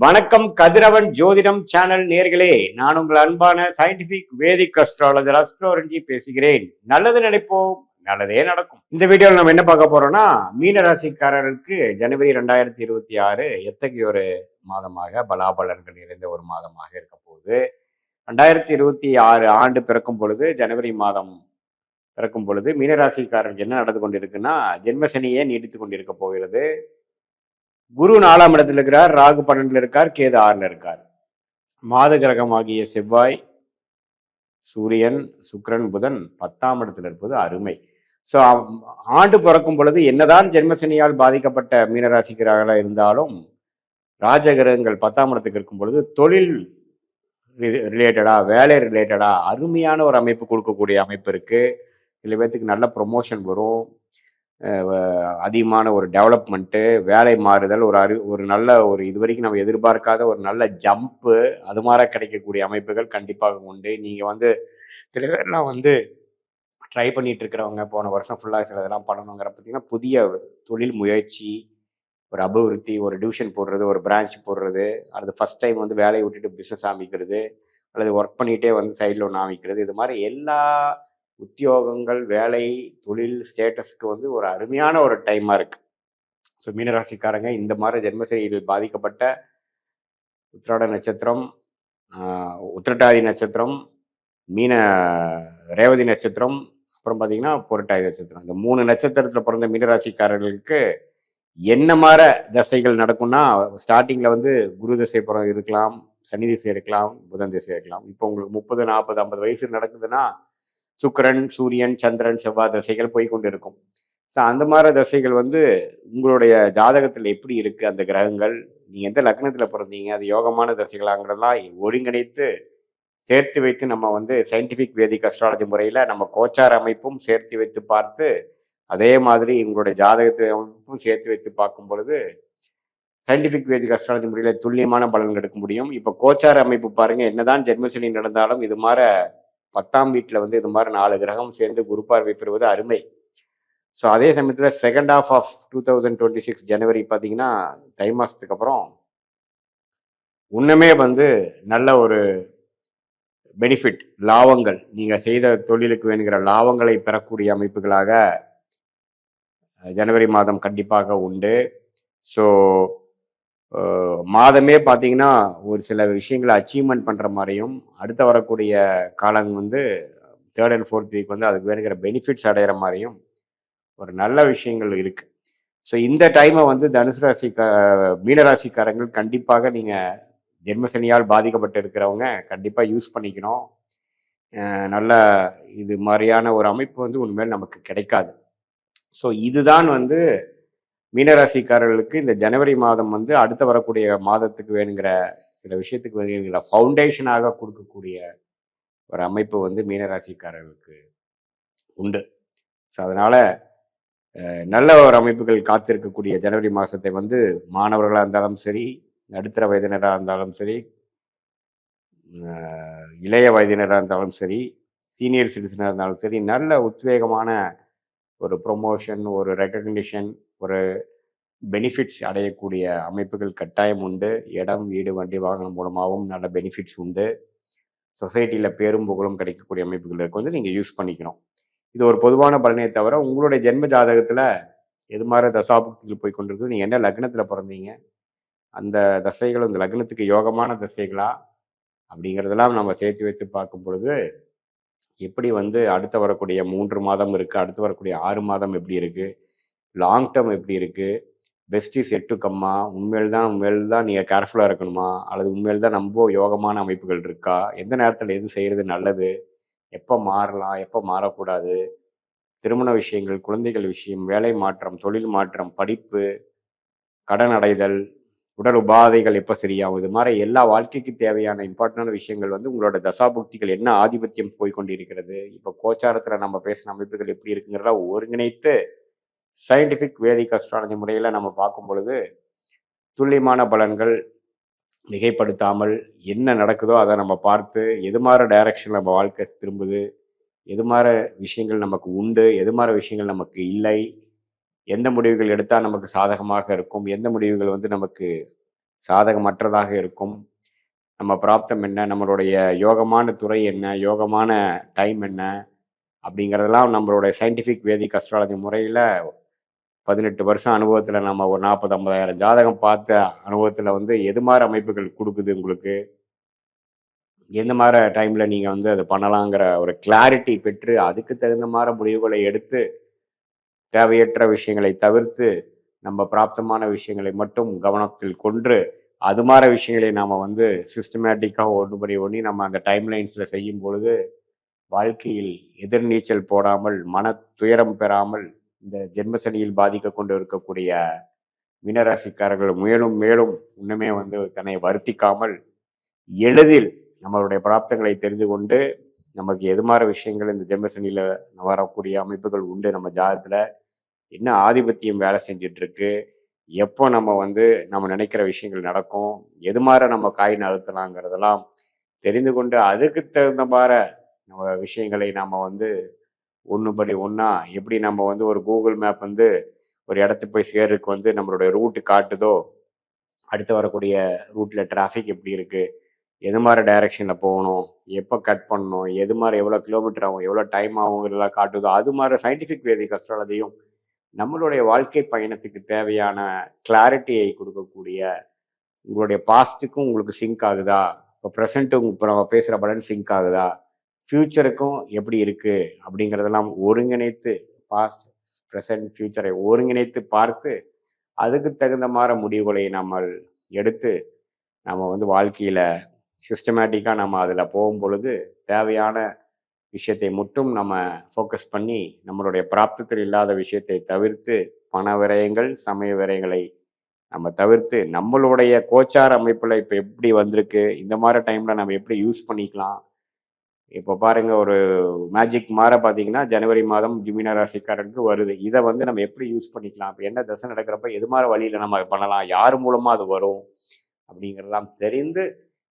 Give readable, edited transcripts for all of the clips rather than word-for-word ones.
வணக்கம் கதிரவன் ஜோதிடம் சேனல் நேர்களே, நான் உங்கள் அன்பான சயின்டிபிக் வேதிக் அஸ்ட்ராலஜர் அஸ்ட்ரோரஞ்சி பேசுகிறேன். நல்லது நினைப்போம், நல்லதே நடக்கும். இந்த வீடியோவில் நம்ம என்ன பார்க்க போறோம்னா, மீன ராசிக்காரர்களுக்கு ஜனவரி 2026 எத்தகைய ஒரு மாதமாக பலாபலன்கள் நிறைந்த ஒரு மாதமாக இருக்க போகுது. 2026 ஆண்டு பிறக்கும் பொழுது, ஜனவரி மாதம் பிறக்கும் பொழுது மீனராசிக்காரர்களுக்கு என்ன நடந்து கொண்டிருக்குன்னா, ஜென்மசனியே நீடித்து கொண்டிருக்க போகிறது. குரு 4ஆம் இடத்துல இருக்கிறார், ராகு 12ல இருக்கார், கேது 6ல இருக்கார். மாத கிரகமாகிய செவ்வாய், சூரியன், சுக்கிரன், புதன் 10ஆம் இடத்துல இருப்பது அருமை. ஸோ ஆண்டு பிறக்கும் பொழுது என்னதான் ஜென்மசனியால் பாதிக்கப்பட்ட மீனராசிக்காரர்களாக இருந்தாலும் ராஜகிரகங்கள் 10ஆம் இடத்துக்கு இருக்கும் பொழுது தொழில் ரிலேட்டடா, வேலை ரிலேட்டடா அருமையான ஒரு அமைப்பு கொடுக்கக்கூடிய அமைப்பு இருக்கு. சில பேர்த்துக்கு நல்ல ப்ரொமோஷன் வரும், அதிகமான ஒரு டெவலப்மெண்ட்டு, வேலை மாறுதல், ஒரு நல்ல ஒரு இது வரைக்கும் நம்ம எதிர்பார்க்காத ஒரு நல்ல ஜம்ப்பு, அது மாதிரி கிடைக்கக்கூடிய அமைப்புகள் கண்டிப்பாக உண்டு. நீங்கள் சில பேர்லாம் ட்ரை பண்ணிட்டு இருக்கிறவங்க, போன வருஷம் ஃபுல்லாக சில இதெல்லாம் பண்ணணுங்கிற பார்த்தீங்கன்னா, புதிய தொழில் முயற்சி, ஒரு அபிவிருத்தி, ஒரு டிவிஷன் போடுறது, ஒரு பிரான்ச் போடுறது, அல்லது ஃபர்ஸ்ட் டைம் வேலையை விட்டுட்டு பிஸ்னஸ் ஆரம்பிக்கிறது, அல்லது ஒர்க் பண்ணிகிட்டே சைடில் ஒன்று ஆரம்பிக்கிறது, இது மாதிரி எல்லா உத்தியோகங்கள், வேலை, தொழில், ஸ்டேட்டஸ்க்கு ஒரு அருமையான ஒரு டைமாக இருக்குது. ஸோ மீனராசிக்காரங்க இந்த மாதிரி ஜென்மசனியில் பாதிக்கப்பட்ட உத்திராட நட்சத்திரம், உத்திரட்டாதி நட்சத்திரம், ரேவதி நட்சத்திரம், அப்புறம் பார்த்தீங்கன்னா புரட்டாதி நட்சத்திரம், இந்த 3 நட்சத்திரத்தில் பிறந்த மீனராசிக்காரர்களுக்கு என்ன மாதிரி தசைகள் நடக்கும்னா, ஸ்டார்டிங்கில் குரு தசை இருக்கலாம், சனி திசை இருக்கலாம், புதன் திசை இருக்கலாம். இப்போ உங்களுக்கு 30, 40, 50 வயசு நடக்குதுன்னா சுக்கிரன், சூரியன், சந்திரன், செவ்வாய் தசைகள் போய்கொண்டு இருக்கும். ஸோ அந்த மாதிரி தசைகள் உங்களுடைய ஜாதகத்தில் எப்படி இருக்குது, அந்த கிரகங்கள், நீங்கள் எந்த லக்னத்தில் பிறந்தீங்க, அது யோகமான தசைகளாங்கிறதெல்லாம் ஒருங்கிணைத்து சேர்த்து வைத்து நம்ம சயின்டிஃபிக் வேதிக் அஸ்ட்ராலஜி முறையில் நம்ம கோச்சார அமைப்பும் சேர்த்து வைத்து பார்த்து, அதே மாதிரி உங்களுடைய ஜாதகத்தை அமைப்பும் சேர்த்து வைத்து பார்க்கும் பொழுது சயின்டிஃபிக் வேதிக் அஸ்ட்ராலஜி முறையில் துல்லியமான பலன்கள் எடுக்க முடியும். இப்போ கோச்சார அமைப்பு பாருங்கள், என்னதான் ஜென்மசனி நடந்தாலும் இது மாதிரி 10ஆம் வீட்டில் இது மாதிரி 4 கிரகம் சேர்ந்து குரு பார்வை பெறுவது அருமை. ஸோ அதே சமயத்தில் செகண்ட் ஹாஃப் ஆஃப் 2026 ஜனவரி பார்த்தீங்கன்னா, தை மாதத்துக்கு அப்புறம் இன்னுமே நல்ல ஒரு பெனிஃபிட், லாபங்கள், நீங்கள் செய்த தொழிலுக்கு வேணுங்கிற லாபங்களை பெறக்கூடிய அமைப்புகளாக ஜனவரி மாதம் கண்டிப்பாக உண்டு. ஸோ மாதமே பார்த்தீங்கன்னா ஒரு சில விஷயங்களை அச்சீவ்மெண்ட் பண்ணுற மாதிரியும், அடுத்த வரக்கூடிய காலம் 3rd and 4th வீக் அதுக்கு வேணுங்கிற பெனிஃபிட்ஸ் அடைகிற மாதிரியும் ஒரு நல்ல விஷயங்கள் இருக்குது. ஸோ இந்த டைமை தனுசு மீனராசிக்காரங்கள் கண்டிப்பாக நீங்கள் ஜென்மசனியால் பாதிக்கப்பட்டு இருக்கிறவங்க கண்டிப்பாக யூஸ் பண்ணிக்கணும். நல்ல இது மாதிரியான ஒரு அமைப்பு உண்மையில் நமக்கு கிடைக்காது. ஸோ இதுதான் மீனராசிக்காரர்களுக்கு இந்த ஜனவரி மாதம் அடுத்த வரக்கூடிய மாதத்துக்கு வேணுங்கிற சில விஷயத்துக்கு வேணுங்கிற ஃபவுண்டேஷனாக கொடுக்கக்கூடிய ஒரு அமைப்பு மீனராசிக்காரர்களுக்கு உண்டு. ஸோ அதனால் நல்ல ஒரு அமைப்புகள் காத்திருக்கக்கூடிய ஜனவரி மாதத்தை மாணவர்களாக இருந்தாலும் சரி, நடுத்தர வயதினராக இருந்தாலும் சரி, இளைய வயதினராக இருந்தாலும் சரி, சீனியர் சிட்டிசனாக இருந்தாலும் சரி, நல்ல உத்வேகமான ஒரு ப்ரொமோஷன், ஒரு ரெக்கக்னிஷன், ஒரு பெனிஃபிட்ஸ் அடையக்கூடிய அமைப்புகள் கட்டாயம் உண்டு. இடம், வீடு, வண்டி, வாகனம் மூலமாகவும் நல்ல பெனிஃபிட்ஸ் உண்டு. சொசைட்டியில் பேரும் புகழும் கிடைக்கக்கூடிய அமைப்புகள் இருக்கு நீங்கள் யூஸ் பண்ணிக்கணும். இது ஒரு பொதுவான பலனே தவிர, உங்களுடைய ஜென்ம ஜாதகத்தில் எது மாதிரி தசாபுக்திகள் போய் கொண்டிருக்குது, நீங்கள் என்ன லக்னத்தில் பிறந்தீங்க, அந்த தசைகள் இந்த லக்னத்துக்கு யோகமான தசைகளா அப்படிங்கிறதெல்லாம் நம்ம சேர்த்து வைத்து பார்க்கும் பொழுது எப்படி அடுத்த வரக்கூடிய 3 மாதம் இருக்குது, அடுத்து வரக்கூடிய 6 மாதம் எப்படி இருக்குது, லாங் டேர்ம் எப்படி இருக்குது, பெஸ்ட் இஸ் எட் டு கம்மா, உண்மையில் தான் நீங்கள் கேர்ஃபுல்லாக இருக்கணுமா, அல்லது உண்மையில் தான் ரொம்ப யோகமான அமைப்புகள் இருக்கா, எந்த நேரத்தில் எது செய்கிறது நல்லது, எப்போ மாறலாம், எப்போ மாறக்கூடாது, திருமண விஷயங்கள், குழந்தைகள் விஷயம், வேலை மாற்றம், தொழில் மாற்றம், படிப்பு, கடன் அடைதல், உடல் உபாதைகள் எப்போ சரியாகும், இது மாதிரி எல்லா வாழ்க்கைக்கு தேவையான இம்பார்ட்டண்டான விஷயங்கள் உங்களோட தசாபுக்திகள் என்ன ஆதிபத்தியம் போய்கொண்டிருக்கிறது, இப்போ கோச்சாரத்தில் நம்ம பேசின அமைப்புகள் எப்படி இருக்குங்கிறத ஒருங்கிணைத்து சயின்டிஃபிக் வேதிக் அஸ்ட்ராலஜி முறையில் நம்ம பார்க்கும் பொழுது துல்லியமான பலன்கள் மிகைப்படுத்தாமல் என்ன நடக்குதோ அதை நம்ம பார்த்து எது மாதிரி டைரக்ஷன் நம்ம வாழ்க்கை திரும்புது, எது மாதிரி விஷயங்கள் நமக்கு உண்டு, எது மாதிரி விஷயங்கள் நமக்கு இல்லை, எந்த முடிவுகள் எடுத்தால் நமக்கு சாதகமாக இருக்கும், எந்த முடிவுகள் நமக்கு சாதகமற்றதாக இருக்கும். நம்ம பிராப்தம் என்ன, நம்மளுடைய யோகமான துறை என்ன, யோகமான டைம் என்ன அப்படிங்கிறதெல்லாம் நம்மளுடைய சயின்டிஃபிக் வேதிக் அஸ்ட்ராலஜி முறையில் 18 வருஷம் அனுபவத்தில் நம்ம ஒரு 40-50 ஜாதகம் பார்த்த அனுபவத்தில் வந்து எது மாதிரி அமைப்புகள் கொடுக்குது உங்களுக்கு, எந்த மாதிரி டைமில் நீங்கள் வந்து அது பண்ணலாங்கிற ஒரு கிளாரிட்டி பெற்று அதுக்கு தகுந்த மாதிரி முடிவுகளை எடுத்து தேவையற்ற விஷயங்களை தவிர்த்து நம்ம பிராப்தமான விஷயங்களை மட்டும் கவனத்தில் கொண்டு அது மாதிரி விஷயங்களை நாம் வந்து சிஸ்டமேட்டிக்காக ஒன்றுபடி ஒன்றி நம்ம அந்த டைம்லைன்ஸில் செய்யும் பொழுது வாழ்க்கையில் எதிர்நீச்சல் போடாமல் மன துயரம் பெறாமல் இந்த ஜென்மசனியில் பாதிக்க கொண்டு இருக்கக்கூடிய மீனராசிக்காரர்கள் மேலும் மேலும் இன்னுமே வந்து தன்னை வருத்திக்காமல் எளிதில் நம்மளுடைய பிராப்தங்களை தெரிந்து கொண்டு நமக்கு எது மாதிரி விஷயங்கள் இந்த ஜென்மசனியில் வரக்கூடிய அமைப்புகள் உண்டு, நம்ம ஜாதகத்தில் என்ன ஆதிபத்தியம் வேலை செஞ்சுட்டு இருக்கு, எப்போ நம்ம வந்து நம்ம நினைக்கிற விஷயங்கள் நடக்கும், எது மாதிரி நம்ம காய் நகர்த்தலாங்கிறதெல்லாம் தெரிந்து கொண்டு அதுக்கு தகுந்த மாதிரி நம்ம விஷயங்களை நாம் வந்து ஒன்றுபடி ஒன்றா எப்படி நம்ம வந்து ஒரு கூகுள் மேப் வந்து ஒரு இடத்துக்கு போய் சேர்றதுக்கு வந்து நம்மளுடைய ரூட்டு காட்டுதோ, அடுத்து வரக்கூடிய ரூட்டில் டிராஃபிக் எப்படி இருக்குது, எது மாதிரி டைரக்ஷனில் போகணும், எப்போ கட் பண்ணணும், எது மாதிரி எவ்வளோ கிலோமீட்டர் ஆகும், எவ்வளோ டைம் ஆகுங்கிறதெல்லாம் காட்டுதோ, அது மாதிரி சயின்டிஃபிக் வேதிக் அஸ்ட்ராலஜியும் நம்மளுடைய வாழ்க்கை பயணத்துக்கு தேவையான கிளாரிட்டியை கொடுக்கக்கூடிய உங்களுடைய பாஸ்ட்டுக்கும் உங்களுக்கு சிங்க் ஆகுதா, இப்போ ப்ரெசண்ட்டும் இப்போ நம்ம பேசுகிற பலன் சிங்க் ஆகுதா, ஃப்யூச்சருக்கும் எப்படி இருக்குது அப்படிங்கிறதெல்லாம் ஒருங்கிணைத்து பாஸ்ட் ப்ரெசன்ட் ஃப்யூச்சரை ஒருங்கிணைத்து பார்த்து அதுக்கு தகுந்த மாதிரி முடிவுகளை நம்ம எடுத்து நம்ம வந்து வாழ்க்கையில் சிஸ்டமேட்டிக்காக நம்ம அதில் போகும் பொழுது தேவையான விஷயத்தை மட்டும் நம்ம ஃபோக்கஸ் பண்ணி நம்மளுடைய பிராப்தத்தில் இல்லாத விஷயத்தை தவிர்த்து பண விரயங்கள் சமய விரயங்களை நம்ம தவிர்த்து நம்மளுடைய கோச்சார் அமைப்பில் இப்போ எப்படி வந்திருக்கு, இந்த மாதிரி டைமில் நம்ம எப்படி யூஸ் பண்ணிக்கலாம். இப்போ பாருங்க, ஒரு மேஜிக் மாற பார்த்தீங்கன்னா ஜனவரி மாதம் மீன ராசிக்காரனுக்கு வருது. இதை வந்து நம்ம எப்படி யூஸ் பண்ணிக்கலாம், இப்போ என்ன தசை நடக்கிறப்ப எது மாதிரி வழியில் நம்ம பண்ணலாம், யார் மூலமாக அது வரும் அப்படிங்கிறதெல்லாம் தெரிந்து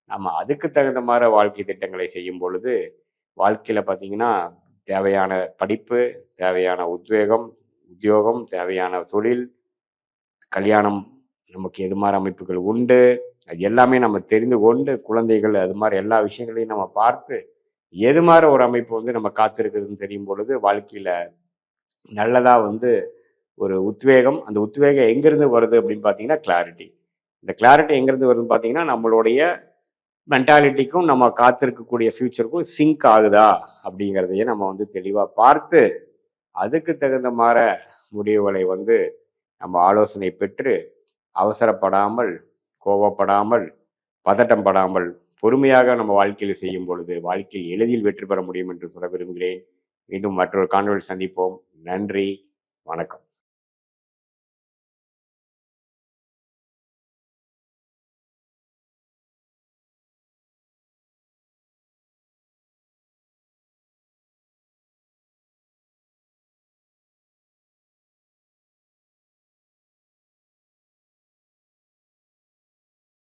நம்ம அதுக்கு தகுந்த மாதிரி வாழ்க்கை திட்டங்களை செய்யும் பொழுது வாழ்க்கையில் பார்த்தீங்கன்னா தேவையான படிப்பு, தேவையான உத்தியோகம், தேவையான தொழில், கல்யாணம், நமக்கு எது மாதிரி அமைப்புகள் உண்டு அது எல்லாமே நம்ம தெரிந்து கொண்டு குழந்தைகள் அது மாதிரி எல்லா விஷயங்களையும் நம்ம பார்த்து எது மாதிரி ஒரு அமைப்பு வந்து நம்ம காத்திருக்குதுன்னு தெரியும் பொழுது வாழ்க்கையில் நல்லதாக வந்து ஒரு உத்வேகம், அந்த உத்வேகம் எங்கேருந்து வருது அப்படின்னு பார்த்தீங்கன்னா கிளாரிட்டி. இந்த கிளாரிட்டி எங்கேருந்து வருதுன்னு பார்த்தீங்கன்னா நம்மளுடைய மென்டாலிட்டிக்கும் நம்ம காத்திருக்கக்கூடிய ஃபியூச்சருக்கும் சிங்க் ஆகுதா அப்படிங்கிறதையே நம்ம வந்து தெளிவாக பார்த்து அதுக்கு தகுந்த மாதிரி முடிவுகளை வந்து நம்ம ஆலோசனை பெற்று அவசரப்படாமல், கோபப்படாமல், பதட்டம் படாமல் பொறுமையாக நம்ம வாழ்க்கையில் செய்யும் பொழுது வாழ்க்கையில் எளிதில் வெற்றி பெற முடியும் என்று சொல்ல விரும்புகிறேன். மீண்டும் மற்றொரு காணொளியில் சந்திப்போம். நன்றி, வணக்கம்.